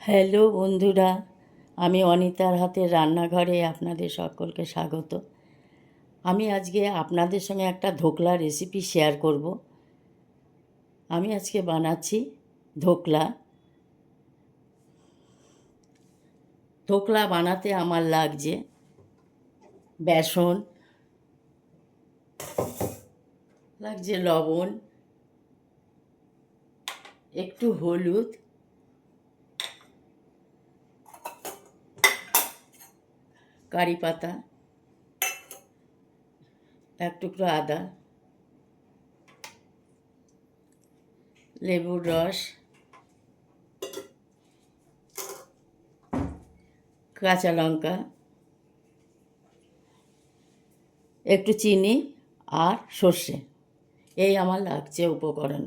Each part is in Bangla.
হ্যালো বন্ধুরা, আমি অনিতার হাতের রান্নাঘরে আপনাদের সকলকে স্বাগত। আমি আজকে আপনাদের সঙ্গে একটা ধোকলা রেসিপি শেয়ার করব। আমি আজকে বানাচ্ছি ধোকলা। ধোকলা বানাতে আমার লাগছে বেসন, লাগছে লবণ, একটু হলুদ, কারি পাতা, এক টুকরো আদা, লেবুর রস, কাঁচা লঙ্কা, একটু চিনি আর সর্ষে। এই আমার লাগছে উপকরণ।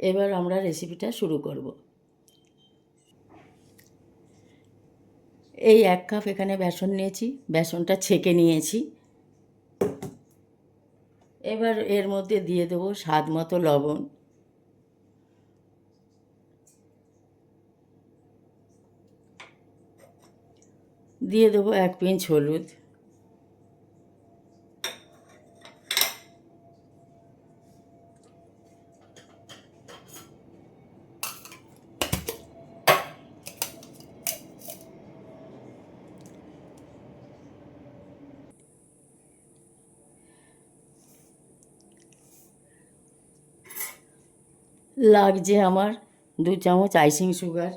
এবার আমরা রেসিপিটা শুরু করব। এই 1 কাপ এখানে বেসন নিয়েছি, বেসনটা ছেঁকে নিয়েছি। এবার এর মধ্যে দিয়ে দেবো স্বাদ মতো লবণ, দিয়ে দেবো 1 পিঞ্চ হলুদ, লাগছে আমার 2 চামচ আইসিং সুগার,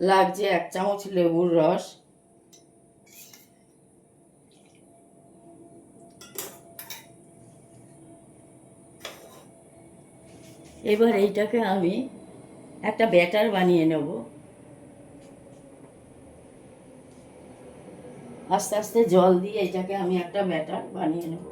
লাগছে 1 চামচ লেবুর রস, এবার এইটাকে আমি একটা ব্যাটার বানিয়ে নেব। আস্তে আস্তে জল দিয়ে এটাকে আমি একটা ব্যাটার বানিয়ে নেব।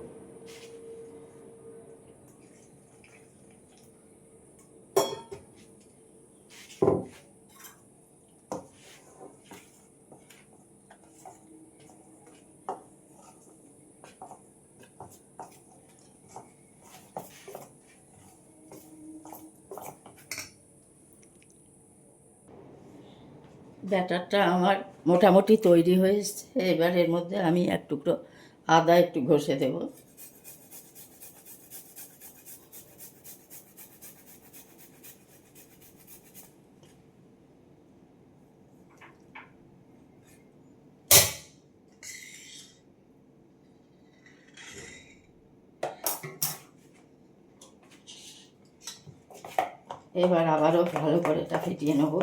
ব্যাটারটা আমার মোটামুটি তৈরি হয়ে এসছে। এবার এর মধ্যে আমি 1 টুকরো আদা একটু ঘষে দেব। এবার আবারও ভালো করে এটা ফেটিয়ে নেব।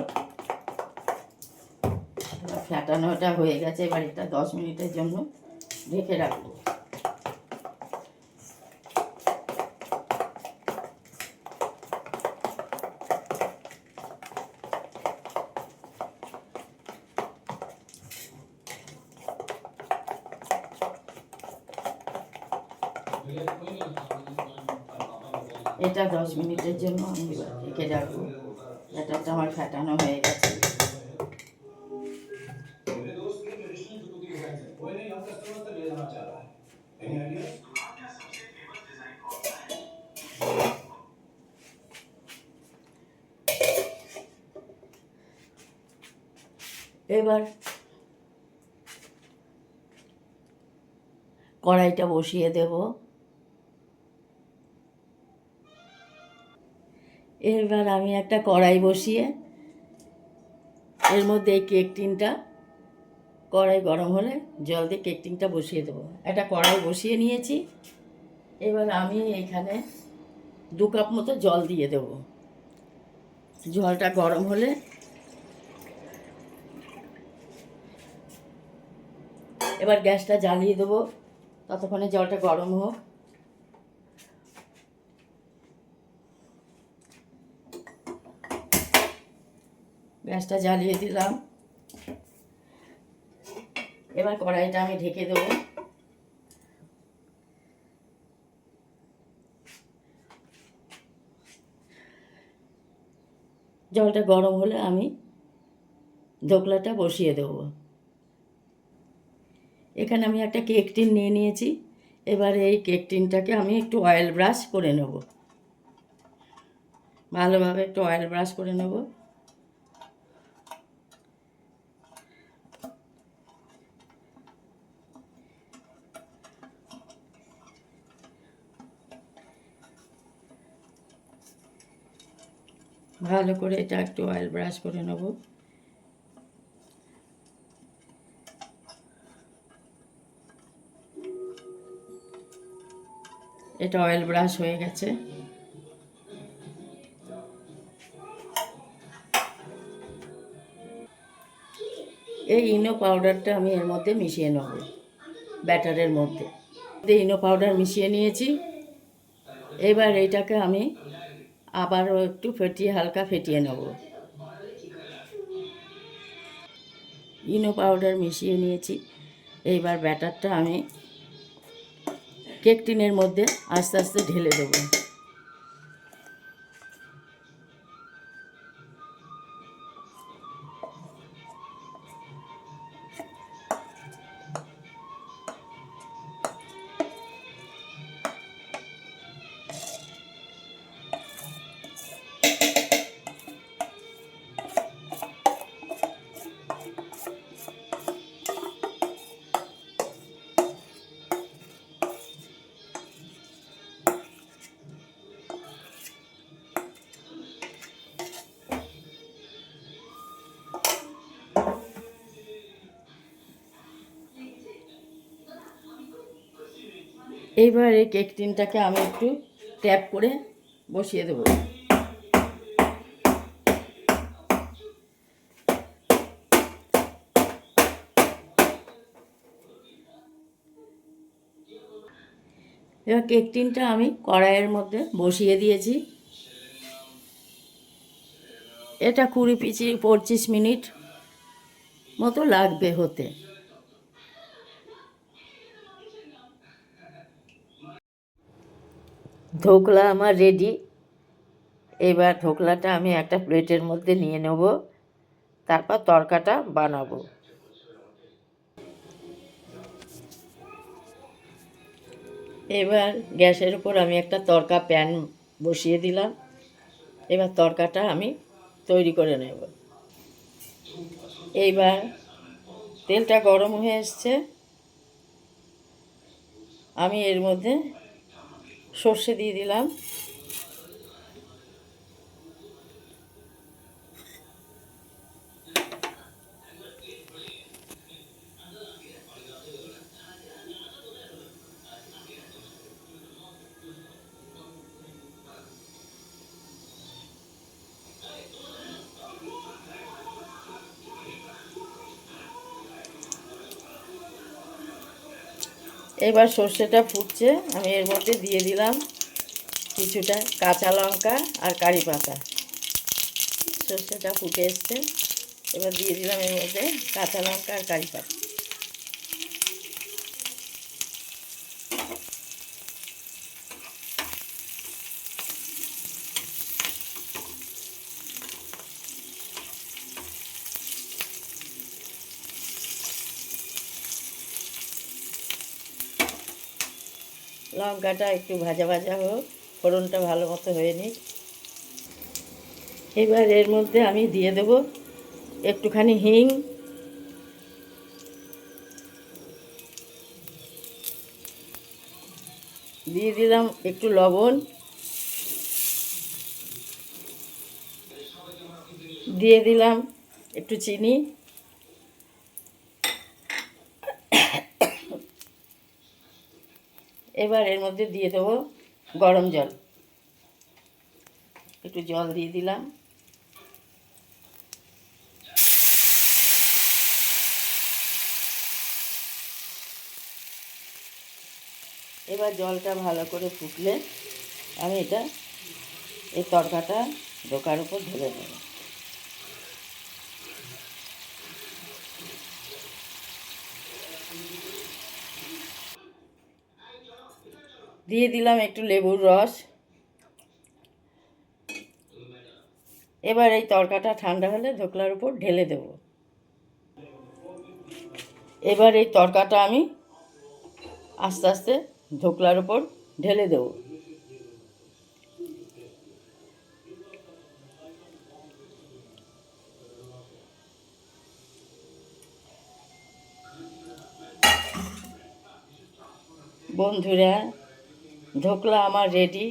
ফেটানোটা হয়ে গেছে, এবার এটা 10 মিনিটের জন্য ঢেকে রাখবো। এটা 10 মিনিটের জন্য আমি এবার ঢেকে রাখবো। ব্যাটারটা আমার ফেটানো হয়ে গেছে। এবার কড়াইটা বসিয়ে দেব। এবার আমি একটা কড়াই বসিয়ে এর মধ্যে এই কেক টিনটা, কড়াই গরম হলে জল দিয়ে কেক টিনটা বসিয়ে দেবো। একটা কড়াই বসিয়ে নিয়েছি। এবার আমি এইখানে 2 কাপ মতো জল দিয়ে দেব। জলটা গরম হলে এবার গ্যাসটা জ্বালিয়ে দেবো, ততক্ষণে জলটা গরম হোক। গ্যাসটা জ্বালিয়ে দিলাম। এবার কড়াইটা আমি ঢেকে দেবো। জলটা গরম হলে আমি ধোকলাটা বসিয়ে দেবো। এখানে আমি একটা কেক টিন নিয়ে নিয়েছি। এবার এই কেক টিনটাকে আমি একটু অয়েল ব্রাশ করে নেব, ভালোভাবে একটু অয়েল ব্রাশ করে নেব। ভালো করে এটা একটু অয়েল ব্রাশ করে নেব। এটা অয়েল ব্রাশ হয়ে গেছে। এই ইনো পাউডারটা আমি এর মধ্যে মিশিয়ে নেব, ব্যাটারের মধ্যে ইনো পাউডার মিশিয়ে নিয়েছি। এবার এইটাকে আমি আবারও একটু হালকা ফেটিয়ে নেব। ইনো পাউডার মিশিয়ে নিয়েছি। এইবার ব্যাটারটা আমি কেক টিনের মধ্যে আস্তে আস্তে ঢেলে দেবো। এইবার এই কেক টিনটাকে আমি একটু ট্যাপ করে বসিয়ে দেবো। এবার কেক টিনটা আমি কড়াইয়ের মধ্যে বসিয়ে দিয়েছি। এটা 20-25 মিনিট মতো লাগবে হতে। ধোকলা আমার রেডি। এবার ধোকলাটা আমি একটা প্লেটের মধ্যে নিয়ে নেব, তারপর তড়কাটা বানাবো। এবার গ্যাসের উপর আমি একটা তড়কা প্যান বসিয়ে দিলাম। এবার তড়কাটা আমি তৈরি করে নেব। এইবার তেলটা গরম হয়ে এসছে, আমি এর মধ্যে সর্ষে দিয়ে দিলাম। এবার সর্ষেটা ফুটছে, আমি এর মধ্যে দিয়ে দিলাম কিছুটা কাঁচা লঙ্কা আর কারি পাতা। সর্ষেটা ফুটে এসছে, এবার দিয়ে দিলাম এর মধ্যে কাঁচা লঙ্কা আর কারি পাতা। লঙ্কাটা একটু ভাজা ভাজা হোক, ফোড়নটা ভালো মতো হয়ে নিক। এবার এর মধ্যে আমি দিয়ে দেব একটুখানি হিং, দিয়ে দিলাম একটু লবণ, দিয়ে দিলাম একটু চিনি, এবার এর মধ্যে দিয়ে দেবো গরম জল। একটু জল দিয়ে দিলাম। এবার জলটা ভালো করে ফুটলে আমি এই তড়কাটা ডোকার উপর ঢেলে দেব। দিয়ে দিলাম একটু লেবুর রস। এবার এই তড়কাটা ঠান্ডা হলে ধোকলার উপর ঢেলে দেব। এবার এই তড়কাটা আমি আস্তে আস্তে ধোকলার উপর ঢেলে দেব। বন্ধুরা, ধোকলা আমার রেডি।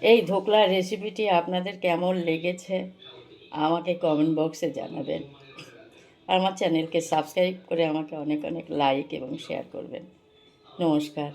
এই ধোকলার রেসিপিটি আপনাদের কেমন লেগেছে আমাকে কমেন্ট বক্সে জানাবেন। আমার চ্যানেলকে সাবস্ক্রাইব করে আমাকে অনেক অনেক লাইক এবং শেয়ার করবেন। নমস্কার।